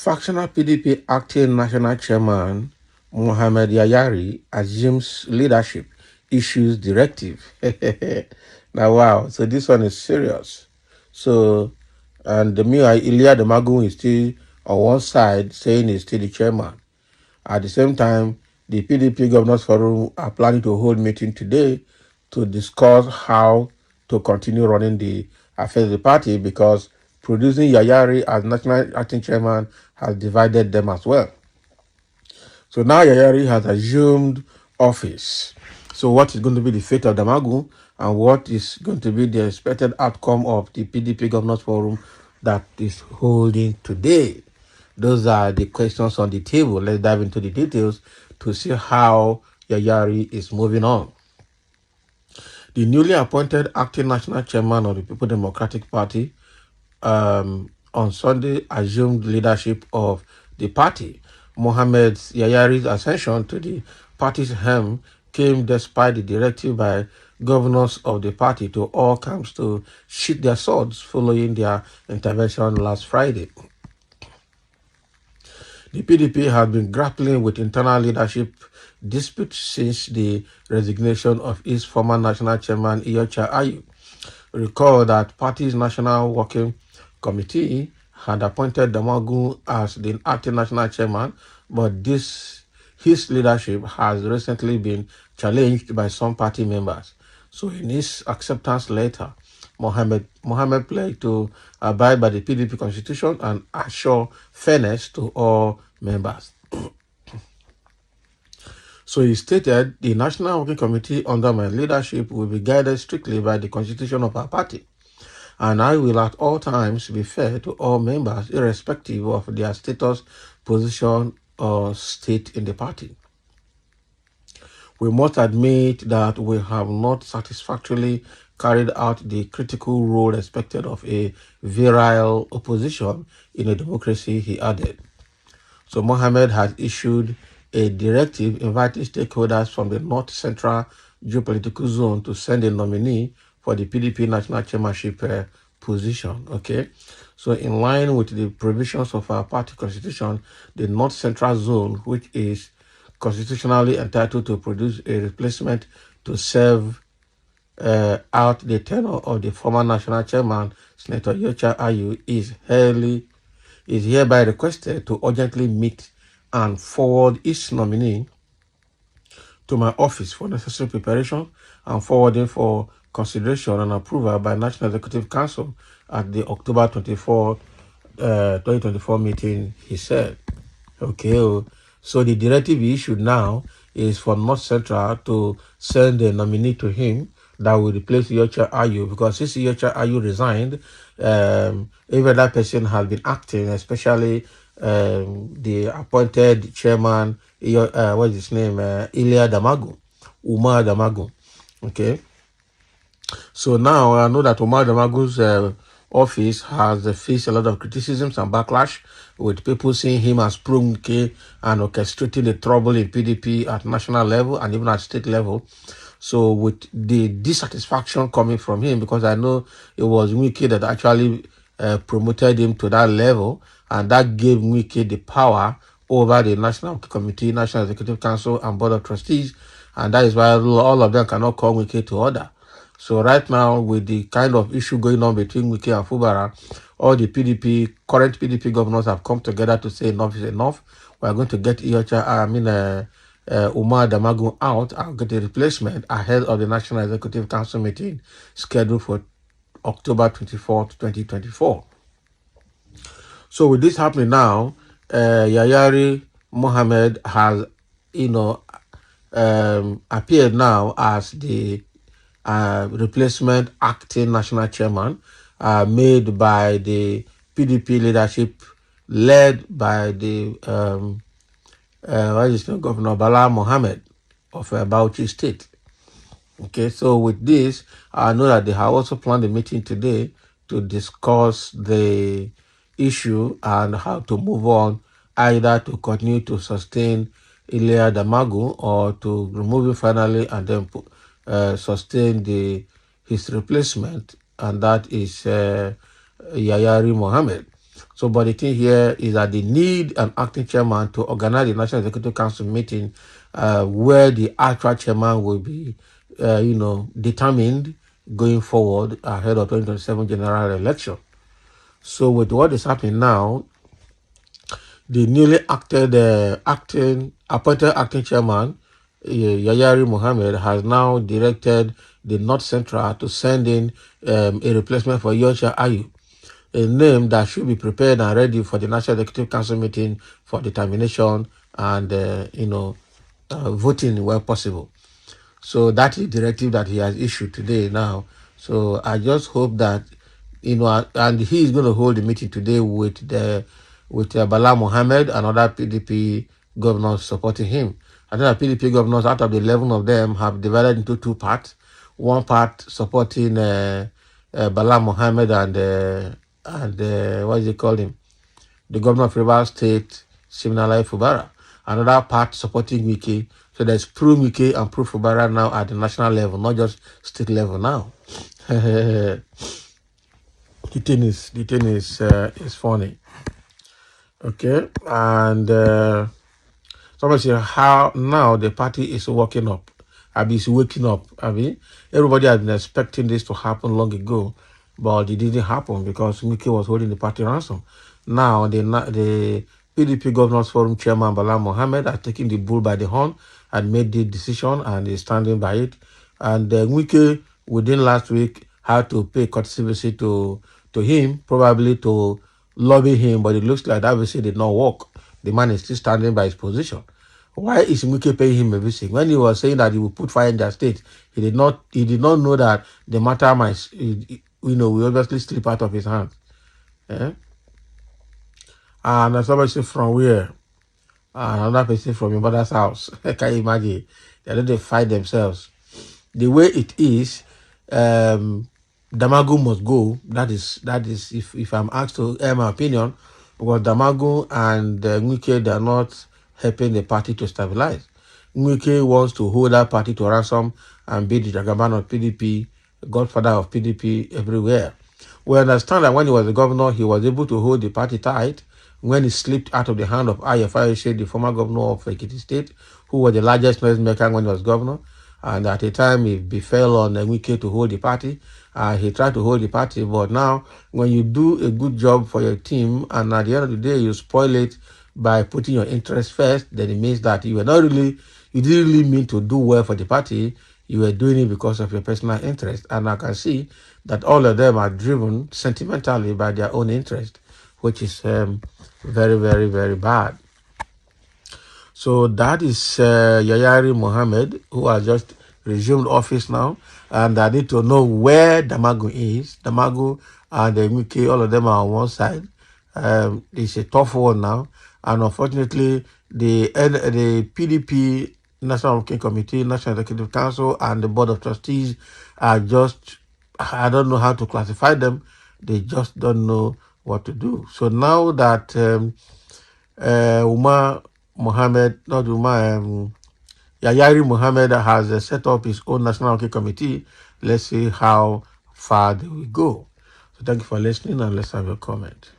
Factional PDP acting national chairman Mohammed Yayari assumes leadership, issues directive. Now, wow, so this one is serious. So, and the meanwhile, Ilya Demagun is still on one side saying he's still the chairman. At the same time, the PDP Governors Forum are planning to hold meeting today to discuss how to continue running the affairs of the party because producing Yayari as national acting chairman has divided them as well. So now Yayari has assumed office. So what is going to be the fate of Damagu and what is going to be the expected outcome of the PDP Governors Forum that is holding today? Those are the questions on the table. Let's dive into the details to see how Yayari is moving on. The newly appointed acting national chairman of the People Democratic Party on Sunday assumed leadership of the party. Mohammed Yayari's ascension to the party's helm came despite the directive by governors of the party to all camps to sheath their swords following their intervention last Friday. The PDP has been grappling with internal leadership disputes since the resignation of its former national chairman Iyorchia Ayu. Recall that party's national working committee had appointed Damagun as the acting national chairman, but his leadership has recently been challenged by some party members. So in his acceptance letter, Mohammed pledged to abide by the PDP constitution and assure fairness to all members. So he stated, the National Working Committee under my leadership will be guided strictly by the constitution of our party, and I will at all times be fair to all members irrespective of their status, position, or state in the party. We must admit that we have not satisfactorily carried out the critical role expected of a virile opposition in a democracy, he added. So Mohammed has issued a directive inviting stakeholders from the North Central geopolitical zone to send a nominee for the PDP national chairmanship position. Okay, so in line with the provisions of our party constitution, the North Central zone, which is constitutionally entitled to produce a replacement to serve out the tenure of the former national chairman, Senator Iyorchia Ayu, is hereby requested to urgently meet and forward its nominee to my office for necessary preparation and forwarding for consideration and approval by National Executive Council at the October 24, 2024 meeting, he said. Okay, so the directive he issued now is for North Central to send a nominee to him that will replace Iyorchia Ayu, because since Iyorchia Ayu resigned, every other person has been acting, especially the appointed chairman, what's his name, Ilya Damagun, Umar Damagun. Okay, so now I know that Umar Damagun's office has faced a lot of criticisms and backlash, with people seeing him as pro-Wike and orchestrating the trouble in PDP at national level and even at state level. So with the dissatisfaction coming from him, because I know it was Wike that actually promoted him to that level, and that gave Wike the power over the National Committee, National Executive Council, and Board of Trustees, and that is why all of them cannot call Wike to order. So right now, with the kind of issue going on between Wike and Fubara, all the current PDP governors have come together to say enough is enough. We are going to get Umar Damagun out and get a replacement ahead of the National Executive Council meeting scheduled for October 24th, 2024. So with this happening now, Yayari Mohammed has, appeared now as the replacement acting national chairman, made by the PDP leadership, led by the Governor Bala Mohammed of Bauchi State. Okay, so with this, I know that they have also planned a meeting today to discuss the issue and how to move on, either to continue to sustain Ilya Damagun or to remove him finally and then sustain his replacement, and that is Yayari Mohammed. So, but the thing here is that they need an acting chairman to organize the National Executive Council meeting, where the actual chairman will be, determined going forward ahead of 2027 general election. So, with what is happening now, the newly appointed acting chairman, Yayari Mohammed, has now directed the North Central to send in a replacement for Yosha Ayu, a name that should be prepared and ready for the National Executive Council meeting for determination and voting where possible. So that is the directive that he has issued today now. So I just hope that, and he is going to hold the meeting today with Bala Mohammed and other PDP governors supporting him. I think the PDP governors, out of the 11 of them, have divided into two parts. One part supporting Bala Mohammed and what is it called him? The governor of Rivers State, Siminalayi Fubara. Another part supporting Wike. So there's pro-Wike and pro-Fubara now at the national level, not just state level now. The thing is funny. Okay, and somebody say how now the party is waking up. Is waking up. Everybody had been expecting this to happen long ago, but it didn't happen because Wike was holding the party ransom. Now the PDP Governors Forum Chairman Bala Mohammed are taking the bull by the horn and made the decision and is standing by it. And Wike, within last week, had to pay courtesy visit to him, probably to lobby him, but it looks like that visit did not work. The man is still standing by his position. Why is Wike paying him a visit? When he was saying that he would put fire in their state, he did not know that the matter might, will obviously slip out of his hands. Yeah? And somebody say from where? Another person from your mother's house. Can you imagine? They fight themselves. The way it is, Damagu must go. That is if I'm asked to air my opinion, because Damagu and Wike, they are not helping the party to stabilize. Wike wants to hold that party to ransom and be the Jagaban of PDP, godfather of PDP everywhere. We understand that when he was the governor, he was able to hold the party tight when he slipped out of the hand of Ayefayose, the former governor of Ekiti State, who was the largest noise maker when he was governor. And at the time, it befell on Wike to hold the party. He tried to hold the party, but now, when you do a good job for your team, and at the end of the day, you spoil it by putting your interest first, then it means that you didn't really mean to do well for the party. You were doing it because of your personal interest. And I can see that all of them are driven sentimentally by their own interest, which is very, very, very bad. So that is Yayari Mohammed, who has just resumed office now. And I need to know where Damagu is. Damagu and Wike, all of them are on one side. It's a tough one now. And unfortunately, the PDP National Working Committee, National Executive Council, and the Board of Trustees are just, I don't know how to classify them. They just don't know what to do. So now that Yayari Mohammed has set up his own National Working Committee, let's see how far they will go. So thank you for listening, and let's have a comment.